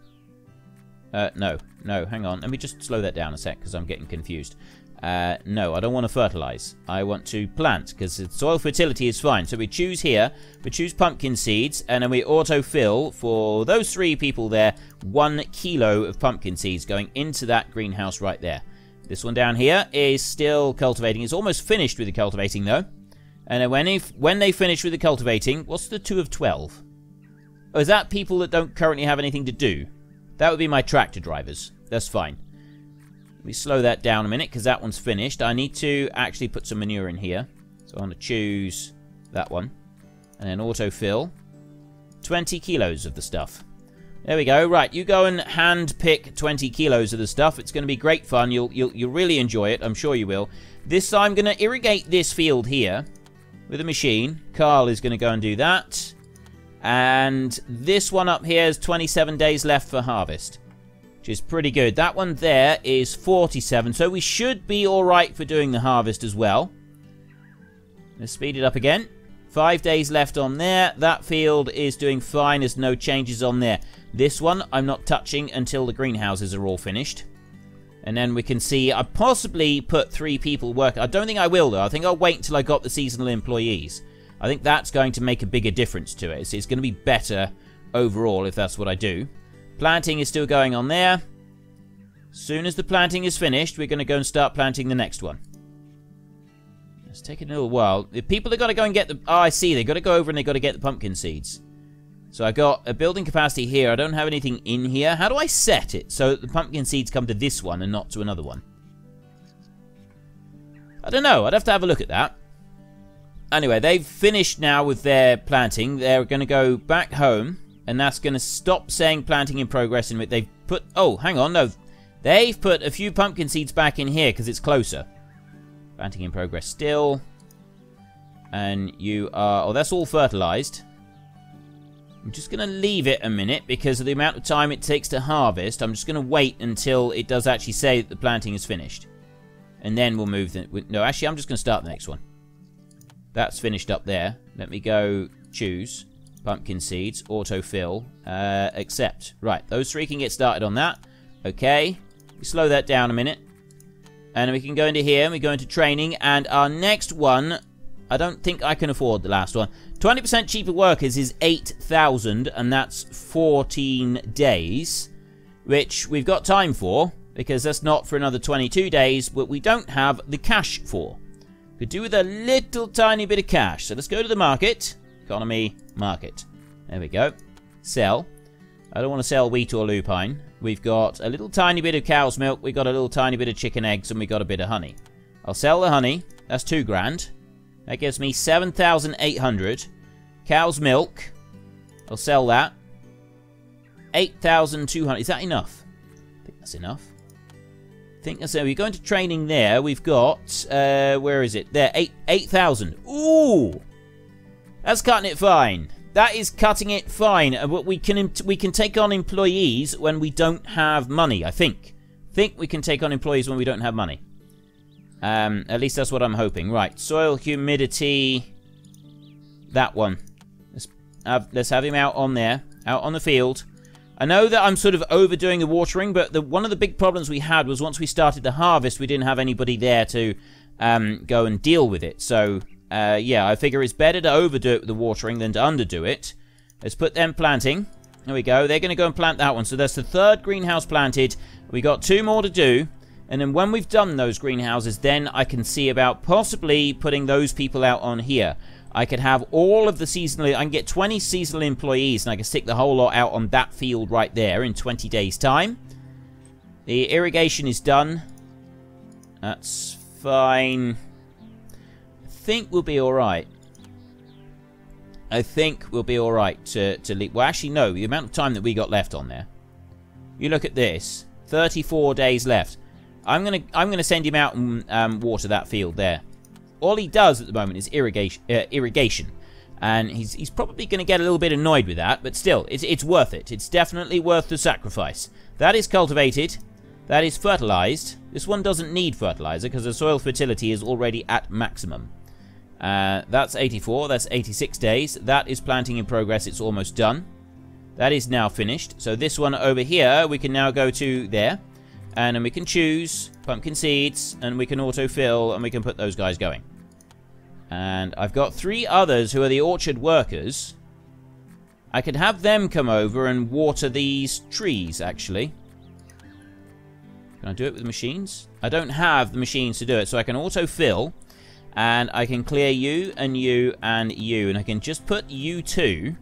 No, hang on. Let me just slow that down a sec because I'm getting confused. No, I don't want to fertilize. I want to plant because the soil fertility is fine. So we choose here. We choose pumpkin seeds. And then we autofill for those 3 people there. 1 kilo of pumpkin seeds going into that greenhouse right there. This one down here is still cultivating. It's almost finished with the cultivating though. And then when they finish with the cultivating, what's the 2 of 12? Oh, is that people that don't currently have anything to do? That would be my tractor drivers. That's fine. Let me slow that down a minute because that one's finished. I need to actually put some manure in here. So I want to choose that one. And then autofill. 20 kilos of the stuff. There we go. Right, you go and hand pick 20 kilos of the stuff. It's going to be great fun. You'll really enjoy it. I'm sure you will. This time, I'm going to irrigate this field here with a machine. Carl is going to go and do that. And this one up here is 27 days left for harvest, which is pretty good. That one there is 47, so we should be all right for doing the harvest as well. Let's speed it up again. 5 days left on there. That field is doing fine. There's no changes on there. This one I'm not touching until the greenhouses are all finished. And then we can see, I possibly put 3 people work. I don't think I will, though. I think I'll wait until I got the seasonal employees. I think that's going to make a bigger difference to it. It's going to be better overall if that's what I do. Planting is still going on there. As soon as the planting is finished, we're going to go and start planting the next one. It's taking a little while. The people have got to go and get the... Oh, I see. They've got to go over and they've got to get the pumpkin seeds. So I got a building capacity here. I don't have anything in here. How do I set it so that the pumpkin seeds come to this one and not to another one? I don't know. I'd have to have a look at that. Anyway, they've finished now with their planting. They're going to go back home, and that's going to stop saying planting in progress. And they've put... Oh, hang on, no. They've put a few pumpkin seeds back in here because it's closer. Planting in progress still. And you are... Oh, that's all fertilized. I'm just going to leave it a minute because of the amount of time it takes to harvest. I'm just going to wait until it does actually say that the planting is finished. And then we'll move... No, actually, I'm just going to start the next one. That's finished up there. Let me go choose. Pumpkin seeds. Autofill. Accept. Right. Those 3 can get started on that. Okay. We slow that down a minute. And then we can go into here. And we go into training. And our next one... I don't think I can afford the last one. 20% cheaper workers is 8,000. And that's 14 days. Which we've got time for. Because that's not for another 22 days. But we don't have the cash for. Could do with a little tiny bit of cash. So let's go to the market. Economy, market. There we go. Sell. I don't want to sell wheat or lupine. We've got a little tiny bit of cow's milk. We've got a little tiny bit of chicken eggs. And we've got a bit of honey. I'll sell the honey. That's 2 grand. That gives me 7,800. Cow's milk. I'll sell that. 8,200. Is that enough? I think that's enough. I think that's it. We're going to training there. We've got, where is it? There, 8,000. Ooh! That's cutting it fine. That is cutting it fine. We can take on employees when we don't have money, I think. We can take on employees when we don't have money. At least that's what I'm hoping. Right, soil humidity. That one. Let's have him out on there. Out on the field. I know that I'm sort of overdoing the watering, but one of the big problems we had was once we started the harvest, we didn't have anybody there to go and deal with it. So, yeah, I figure it's better to overdo it with the watering than to underdo it. Let's put them planting. There we go. They're going to go and plant that one. So that's the 3rd greenhouse planted. We got 2 more to do. And then when we've done those greenhouses, then I can see about possibly putting those people out on here. I could have all of the seasonal... I can get 20 seasonal employees, and I can stick the whole lot out on that field right there in 20 days' time. The irrigation is done. That's fine. I think we'll be alright. I think we'll be alright to leave... Well, actually, no. The amount of time that we got left on there. You look at this. 34 days left. I'm gonna send him out and water that field there. All he does at the moment is irrigation. And he's probably going to get a little bit annoyed with that, but still, it's worth it. It's definitely worth the sacrifice. That is cultivated. That is fertilized. This one doesn't need fertilizer because the soil fertility is already at maximum. That's 84. That's 86 days. That is planting in progress. It's almost done. That is now finished. So this one over here, we can now go to there. And then we can choose pumpkin seeds, and we can autofill, and we can put those guys going. And I've got 3 others who are the orchard workers. I could have them come over and water these trees, actually. Can I do it with machines? I don't have the machines to do it, so I can autofill. And I can clear you, and you, and you. And I can just put you 2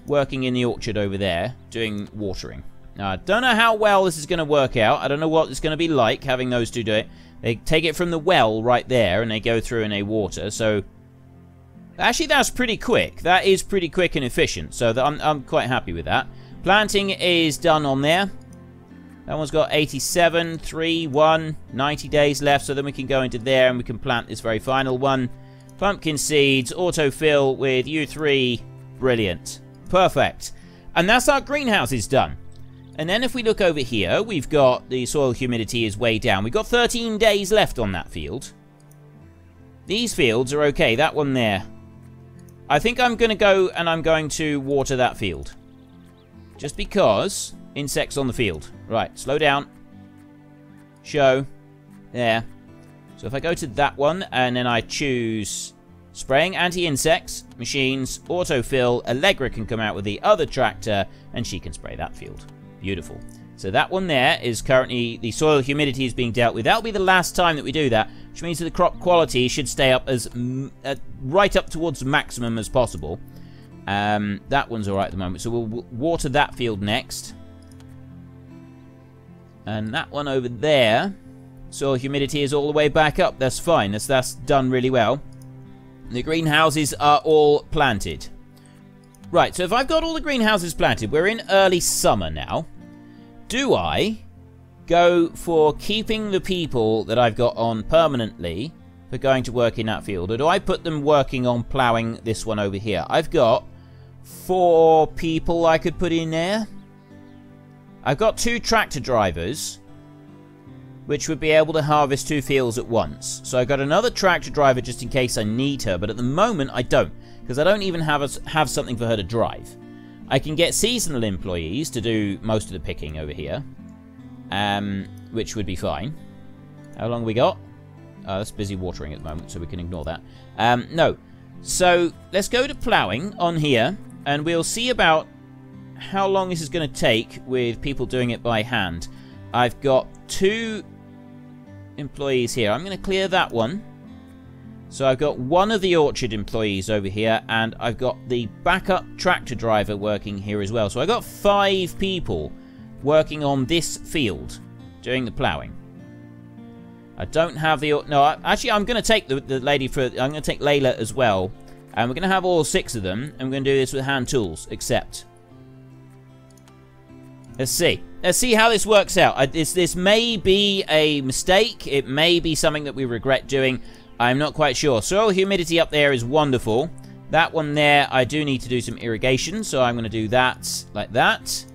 working in the orchard over there, doing watering. Now, I don't know how well this is going to work out. I don't know what it's going to be like having those 2 do it. They take it from the well right there, and they go through and they water. So, Actually, that's pretty quick. That is pretty quick and efficient. So I'm quite happy with that. Planting is done on there. That one's got 87, 3, 1, 90 days left. So then we can go into there and we can plant this very final one. Pumpkin seeds, autofill with U3. Brilliant. Perfect. And that's our greenhouses done. And then if we look over here, we've got the soil humidity is way down. We've got 13 days left on that field. These fields are okay. That one there. I think I'm going to go and I'm going to water that field. Just because insects on the field. Right, slow down. Show. There. So if I go to that one and then I choose spraying anti-insects, machines, autofill, Allegra can come out with the other tractor and she can spray that field. Beautiful. So that one there is currently, the soil humidity is being dealt with. That'll be the last time that we do that, which means that the crop quality should stay up as right up towards maximum as possible. That one's alright at the moment. So we'll water that field next. And that one over there, soil humidity is all the way back up. That's fine. That's done really well. The greenhouses are all planted. Right, so if I've got all the greenhouses planted, we're in early summer now. Do I go for keeping the people that I've got on permanently for going to work in that field? Or do I put them working on ploughing this one over here? I've got 4 people I could put in there. I've got 2 tractor drivers, which would be able to harvest 2 fields at once. So I've got another tractor driver just in case I need her, but at the moment I don't, because I don't even have something for her to drive. I can get seasonal employees to do most of the picking over here, which would be fine. How long we got? Oh, that's busy watering at the moment, so we can ignore that. No. So let's go to ploughing on here, and we'll see about how long this is going to take with people doing it by hand. I've got 2 employees here. I'm going to clear that one. So I've got 1 of the orchard employees over here, and I've got the backup tractor driver working here as well. So I've got 5 people working on this field doing the ploughing. I don't have the... No, actually, I'm going to take the lady for... I'm going to take Layla as well. And we're going to have all 6 of them, and we're going to do this with hand tools, except... Let's see. Let's see how this works out. This may be a mistake. It may be something that we regret doing. I'm not quite sure. Soil humidity up there is wonderful. That one there, I do need to do some irrigation, so I'm going to do that like that.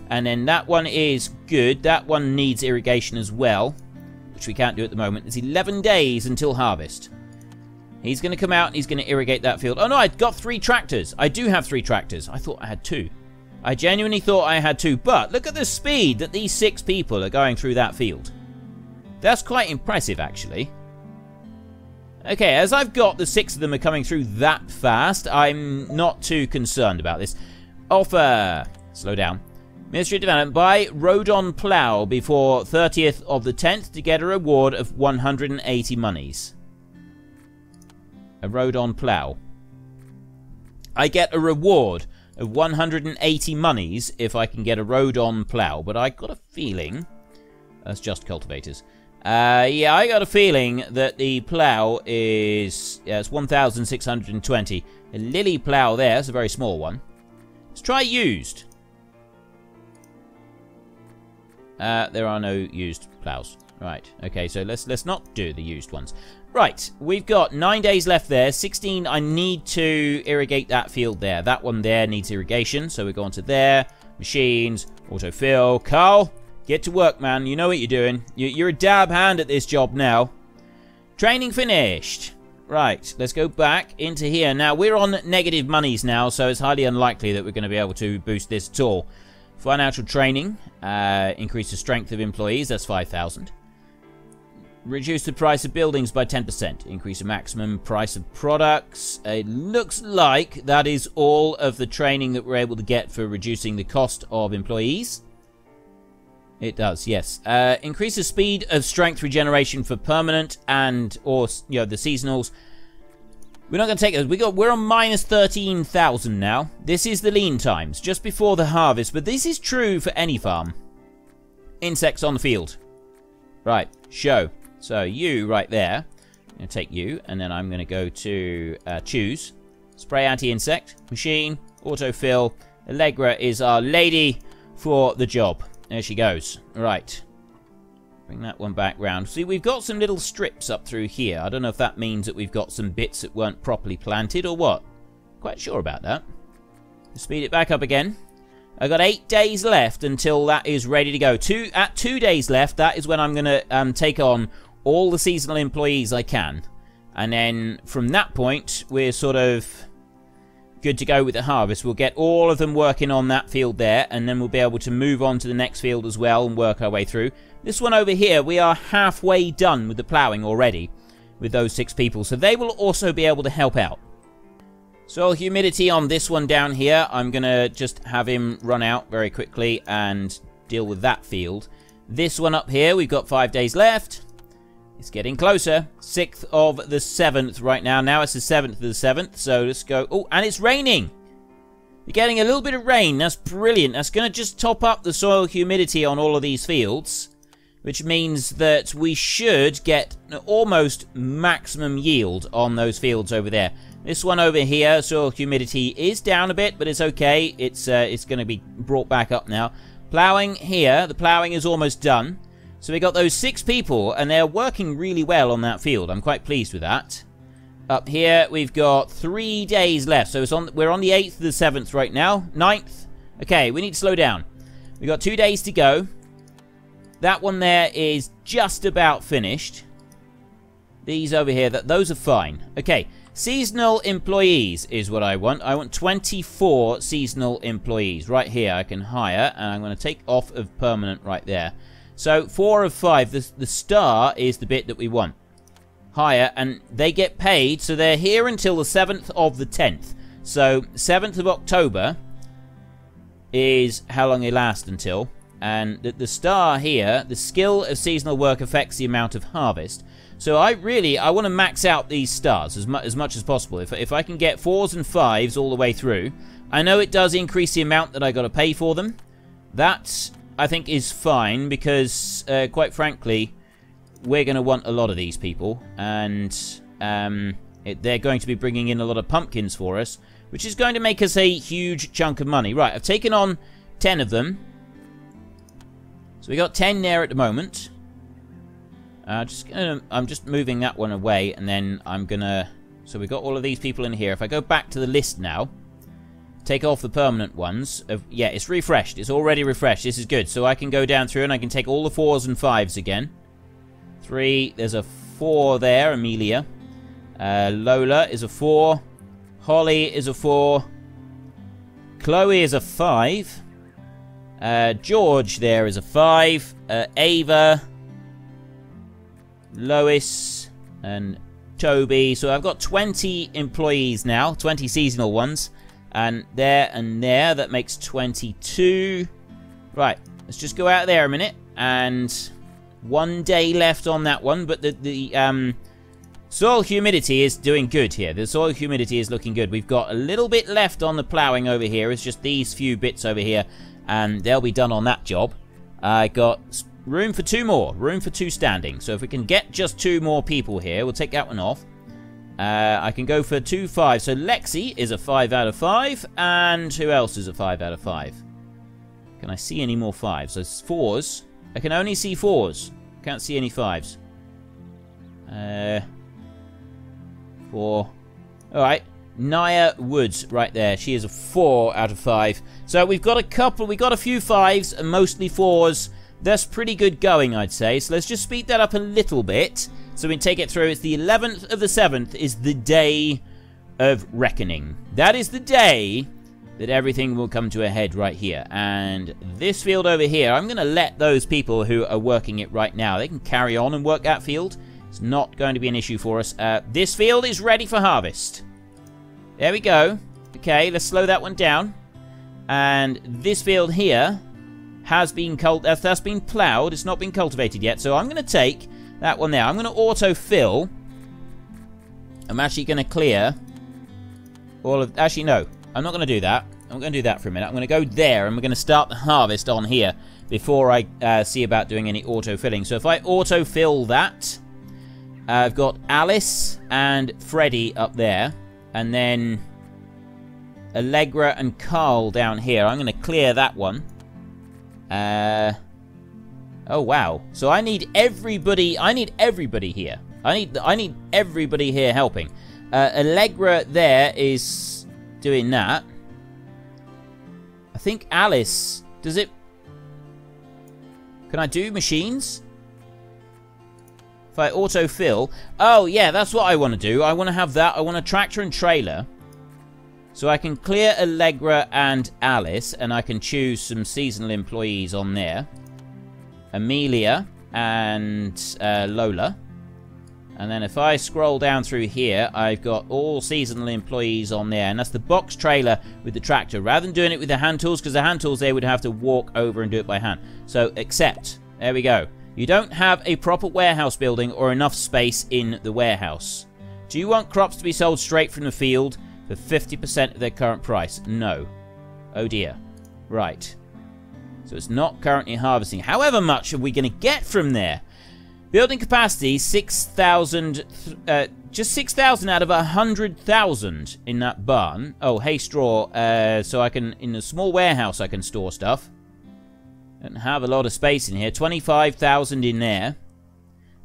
And then that one is good. That one needs irrigation as well, which we can't do at the moment. It's 11 days until harvest. He's going to come out and he's going to irrigate that field. Oh no, I've got 3 tractors. I do have 3 tractors. I thought I had 2. I genuinely thought I had 2, but look at the speed that these 6 people are going through that field. That's quite impressive, actually. Okay, as I've got the 6 of them are coming through that fast, I'm not too concerned about this. Offer. Slow down. Ministry of Development, buy Rodon Plow before 30th of the 10th to get a reward of 180 monies. A Rodon Plow. I get a reward of 180 monies if I can get a Rodon Plow, but I got a feeling... That's just cultivators. Yeah, I got a feeling that the plow is... Yeah, it's 1,620. A Lily Plow there, it's a very small one. Let's try used. There are no used plows. Right, okay, so let's not do the used ones. Right, we've got 9 days left there. 16, I need to irrigate that field there. That one there needs irrigation, so we go on to there. Machines, autofill. Carl, get to work, man. You know what you're doing. You're a dab hand at this job now. Training finished. Right, let's go back into here. Now, we're on negative monies now, so it's highly unlikely that we're going to be able to boost this at all. Financial training, increase the strength of employees, that's 5,000. Reduce the price of buildings by 10%. Increase the maximum price of products. It looks like that is all of the training that we're able to get for reducing the cost of employees. It does, yes. Increase the speed of strength regeneration for permanent and or the seasonals. We're not going to take those. We're on minus 13,000 now. This is the lean times, just before the harvest, but this is true for any farm. Insects on the field. Right, show. So you right there. I'm going to take you, and then I'm going to go to choose. Spray anti-insect. Machine. Autofill. Allegra is our lady for the job. There she goes. Right. Bring that one back round. See, we've got some little strips up through here. I don't know if that means that we've got some bits that weren't properly planted or what. Quite sure about that. Speed it back up again. I've got 8 days left until that is ready to go. At 2 days left, that is when I'm going to take on all the seasonal employees I can. And then from that point, we're sort of good to go with the harvest. We'll get all of them working on that field there, and then we'll be able to move on to the next field as well and work our way through. This one over here, we are halfway done with the ploughing already with those 6 people, so they will also be able to help out. Soil humidity on this one down here, I'm going to just have him run out very quickly and deal with that field. This one up here, we've got 5 days left. It's getting closer. 6th of the 7th right now. Now it's the 7th of the 7th, so let's go. Oh, and it's raining. You're getting a little bit of rain. That's brilliant. That's going to just top up the soil humidity on all of these fields, which means that we should get almost maximum yield on those fields over there. This one over here, soil humidity is down a bit, but it's okay. It's going to be brought back up now. Plowing here, the plowing is almost done. So we got those 6 people, and they're working really well on that field. I'm quite pleased with that. Up here, we've got 3 days left. So we're on the 8th of the 7th right now. 9th. Okay, we need to slow down. We've got 2 days to go. That one there is just about finished. These over here, those are fine. Okay, seasonal employees is what I want. I want 24 seasonal employees. Right here, I can hire, and I'm going to take off of permanent right there. So 4 of 5, the star is the bit that we want. Hire, and they get paid, so they're here until the 7th of the 10th. So 7th of October is how long they last until. And the star here, the skill of seasonal work affects the amount of harvest. So I want to max out these stars as much as possible. If I can get 4s and 5s all the way through, I know it does increase the amount that I got to pay for them. That, I think, is fine because, quite frankly, we're going to want a lot of these people. And they're going to be bringing in a lot of pumpkins for us, which is going to make us a huge chunk of money. Right, I've taken on 10 of them. So we got 10 there at the moment. I'm just moving that one away, and then I'm gonna. So we got all of these people in here. If I go back to the list now, take off the permanent ones. Yeah, it's refreshed. It's already refreshed. This is good. So I can go down through and I can take all the 4s and 5s again. 3. There's a 4 there. Amelia. Lola is a 4. Holly is a 4. Chloe is a 5. George there is a 5. Ava, Lois, and Toby. So I've got 20 employees now, 20 seasonal ones. And there, that makes 22. Right, let's just go out there a minute. And 1 day left on that one, but the soil humidity is doing good here. The soil humidity is looking good. We've got a little bit left on the plowing over here. It's just these few bits over here, and they'll be done on that job. I got room for 2 more. Room for 2 standing. So if we can get just 2 more people here, we'll take that one off. I can go for 2 5s. So Lexi is a 5 out of 5. And who else is a 5 out of 5? Can I see any more 5s? So 4s. I can only see 4s. Can't see any 5s. 4. Alright. Naya Woods right there. She is a 4 out of 5. So we've got a few 5s and mostly 4s. That's pretty good going, I'd say. So let's just speed that up a little bit so we can take it through. It's the 11th of the 7th is the day of reckoning. That is the day that everything will come to a head right here. And this field over here, I'm going to let those people who are working it right now, they can carry on and work that field. It's not going to be an issue for us. This field is ready for harvest. There we go. Okay, let's slow that one down. And this field here has been that's been plowed. It's not been cultivated yet. So I'm going to take that one there. I'm going to auto-fill. I'm actually going to clear all of... Actually, no. I'm not going to do that. I'm going to do that for a minute. I'm going to go there, and we're going to start the harvest on here before I see about doing any auto-filling. So if I auto-fill that, I've got Alice and Freddie up there. And then Allegra and Carl down here. I'm going to clear that one. Oh, wow. So I need everybody. I need everybody here. I need everybody here helping. Allegra there is doing that. I think Alice... Does it... Can I do machines? If I autofill... Oh, yeah, that's what I want to do. I want to have that. I want a tractor and trailer. So I can clear Allegra and Alice, and I can choose some seasonal employees on there. Amelia and Lola. And then if I scroll down through here, I've got all seasonal employees on there. And that's the box trailer with the tractor. Rather than doing it with the hand tools, because the hand tools, they would have to walk over and do it by hand. So, accept. There we go. You don't have a proper warehouse building or enough space in the warehouse. Do you want crops to be sold straight from the field for 50% of their current price? No. Oh dear. Right. So it's not currently harvesting. However much are we going to get from there? Building capacity, 6,000, just 6,000 out of 100,000 in that barn. Oh, hay straw, so I can, in a small warehouse, I can store stuff. Don't have a lot of space in here. 25,000 in there.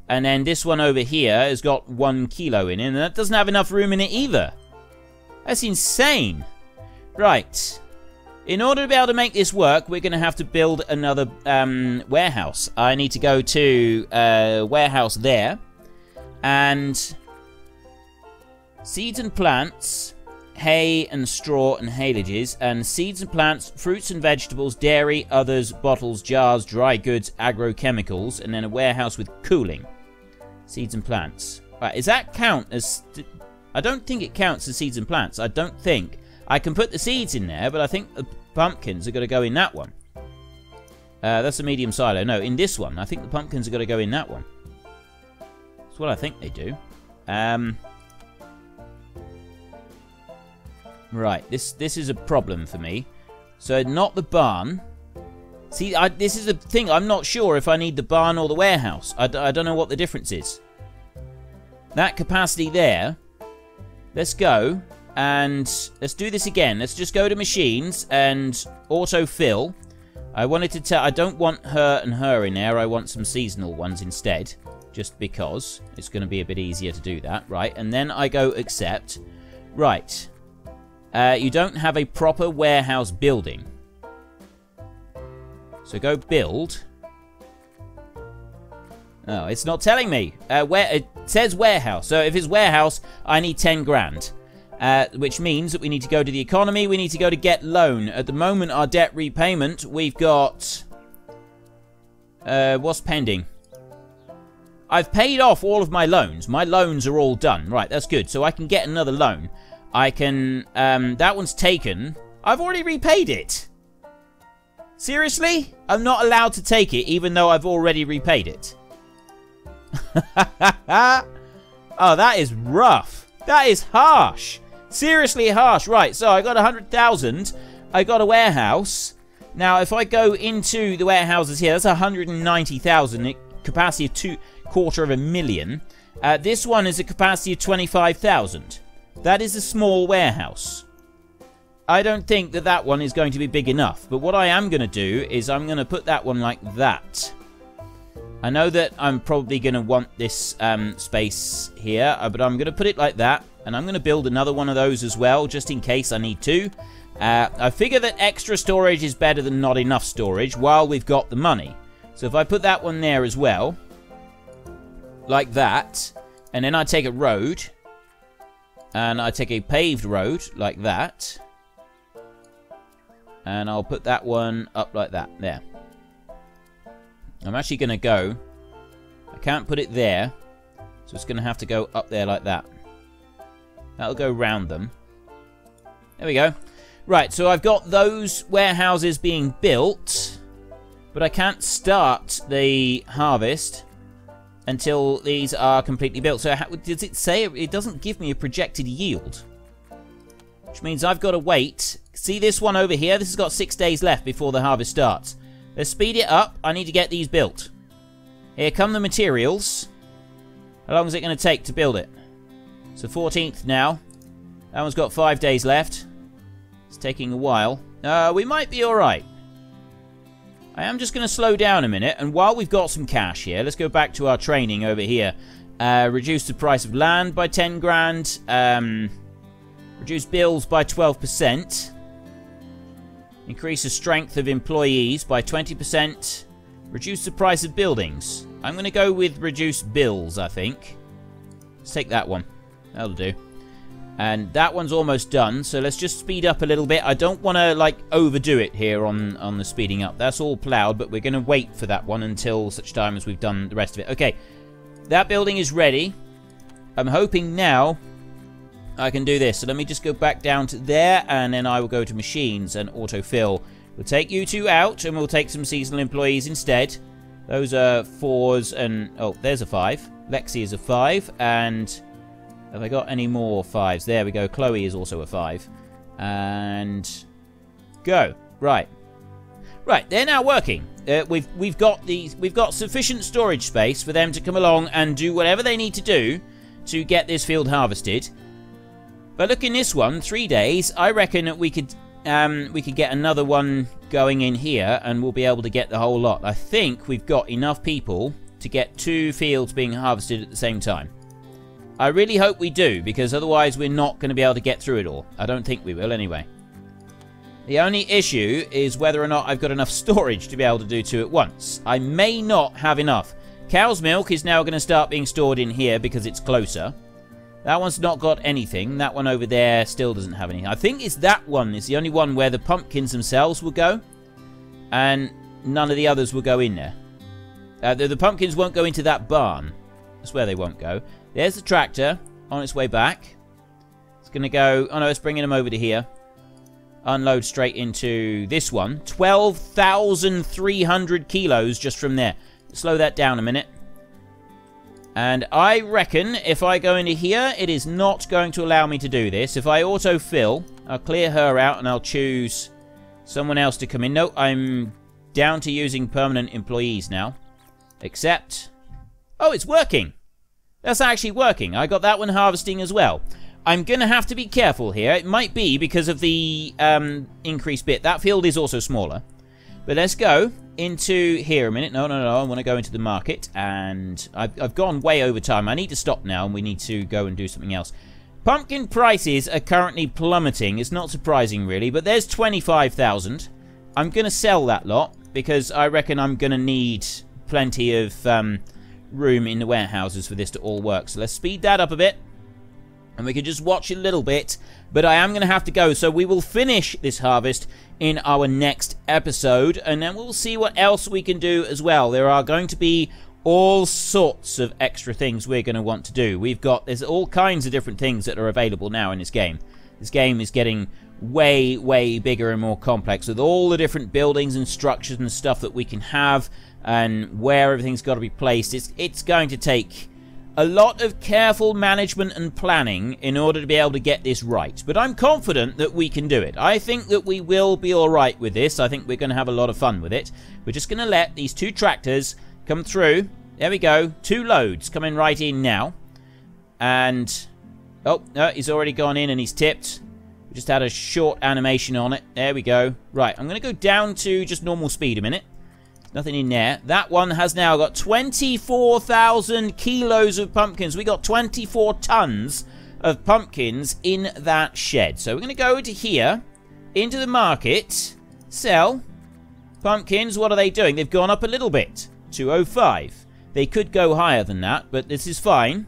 And then this one over here has got 1 kilo in it, and that doesn't have enough room in it either. That's insane. Right. In order to be able to make this work, we're going to have to build another warehouse. I need to go to warehouse there. And seeds and plants, hay and straw and haylage, and seeds and plants, fruits and vegetables, dairy, others, bottles, jars, dry goods, agrochemicals, and then a warehouse with cooling. Seeds and plants. Right, does that count as... I don't think it counts as seeds and plants. I don't think. I can put the seeds in there, but I think the pumpkins are going to go in that one. That's a medium silo. No, in this one. I think the pumpkins are going to go in that one. That's what I think they do. Right, this is a problem for me. So, not the barn. See, this is the thing. I'm not sure if I need the barn or the warehouse. I don't know what the difference is. That capacity there. Let's go. And let's do this again. Let's just go to machines and autofill. I wanted to tell... I don't want her and her in there. I want some seasonal ones instead. Just because. It's going to be a bit easier to do that. Right. And then I go accept. Right. You don't have a proper warehouse building. So go build. Oh, it's not telling me. It says warehouse. So if it's warehouse, I need 10 grand. Which means that we need to go to the economy. We need to go to get loan. At the moment, our debt repayment, we've got... what's pending? I've paid off all of my loans. My loans are all done. Right, that's good. So I can get another loan. I can... that one's taken. I've already repaid it. Seriously? I'm not allowed to take it, even though I've already repaid it. Oh, that is rough. That is harsh. Seriously harsh. Right, so I got 100,000. I got a warehouse. Now, if I go into the warehouses here, that's 190,000. Capacity of 250,000. This one is a capacity of 25,000. That is a small warehouse. I don't think that that one is going to be big enough. But what I am going to do is I'm going to put that one like that. I know that I'm probably going to want this space here, but I'm going to put it like that. And I'm going to build another one of those as well, just in case I need to. I figure that extra storage is better than not enough storage while we've got the money. So if I put that one there as well, like that, and then I take a road, and I take a paved road like that, and I'll put that one up like that, there. I'm actually going to go, I can't put it there, so it's going to have to go up there like that. That'll go round them. There we go. Right, so I've got those warehouses being built, but I can't start the harvest until these are completely built. So does it say? It doesn't give me a projected yield, which means I've got to wait. See this one over here? This has got 6 days left before the harvest starts. Let's speed it up. I need to get these built. Here come the materials. How long is it going to take to build it? It's the 14th now. That one's got 5 days left. It's taking a while. We might be alright. I am just going to slow down a minute, and while we've got some cash here, let's go back to our training over here. Reduce the price of land by 10 grand. Reduce bills by 12%. Increase the strength of employees by 20%. Reduce the price of buildings. I'm going to go with reduce bills, I think. Let's take that one. That'll do. And that one's almost done, so let's just speed up a little bit. I don't want to, like, overdo it here on the speeding up. That's all plowed, but we're going to wait for that one until such time as we've done the rest of it. Okay, that building is ready. I'm hoping now I can do this. So let me just go back down to there, and then I will go to machines and autofill. We'll take you two out, and we'll take some seasonal employees instead. Those are 4s, and... oh, there's a 5. Lexi is a 5, and... have I got any more 5s? There we go. Chloe is also a 5. And... go. Right. Right, they're now working. We've got sufficient storage space for them to come along and do whatever they need to do to get this field harvested. But look in this one, 3 days. I reckon that we could get another one going in here, and we'll be able to get the whole lot. I think we've got enough people to get 2 fields being harvested at the same time. I really hope we do, because otherwise we're not going to be able to get through it all. I don't think we will anyway. The only issue is whether or not I've got enough storage to be able to do 2 at once. I may not have enough. Cow's milk is now going to start being stored in here because it's closer. That one's not got anything. That one over there still doesn't have anything. I think it's that one is the only one where the pumpkins themselves will go. And none of the others will go in there. The pumpkins won't go into that barn. That's where they won't go. There's the tractor on its way back. It's going to go... oh no, it's bringing them over to here. Unload straight into this one. 12,300 kilos just from there. Slow that down a minute. And I reckon if I go into here, it is not going to allow me to do this. If I autofill, I'll clear her out and I'll choose someone else to come in. No, I'm down to using permanent employees now. Except... oh, it's working. That's actually working. I got that one harvesting as well. I'm going to have to be careful here. It might be because of the increased bit. That field is also smaller. But let's go into here a minute. No. I want to go into the market. And I've gone way over time. I need to stop now, and we need to go and do something else. Pumpkin prices are currently plummeting. It's not surprising, really. But there's 25,000. I'm going to sell that lot because I reckon I'm going to need plenty of room in the warehouses for this to all work. So let's speed that up a bit. And we can just watch a little bit. But I am going to have to go. So we will finish this harvest in our next episode. And then we'll see what else we can do as well. There are going to be all sorts of extra things we're going to want to do. There's all kinds of different things that are available now in this game. This game is getting way, way bigger and more complex with all the different buildings and structures and stuff that we can have and where everything's got to be placed. It's going to take a lot of careful management and planning in order to be able to get this right. But I'm confident that we can do it. I think that we will be alright with this. I think we're going to have a lot of fun with it. We're just going to let these 2 tractors come through. There we go. 2 loads coming right in now. And... oh, no, he's already gone in and he's tipped. We just had a short animation on it. There we go. Right, I'm going to go down to just normal speed a minute. Nothing in there. That one has now got 24,000 kilos of pumpkins. We got 24 tons of pumpkins in that shed. So we're going to go into here, into the market, sell pumpkins. What are they doing? They've gone up a little bit. 205. They could go higher than that, but this is fine.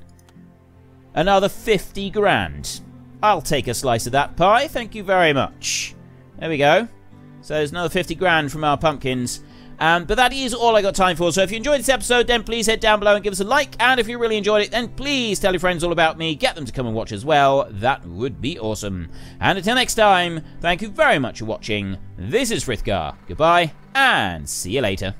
Another 50 grand. I'll take a slice of that pie. Thank you very much. There we go. So there's another 50 grand from our pumpkins. But that is all I got time for. So if you enjoyed this episode, then please head down below and give us a like. And if you really enjoyed it, then please tell your friends all about me. Get them to come and watch as well. That would be awesome. And until next time, thank you very much for watching. This is Frithgar. Goodbye, and see you later.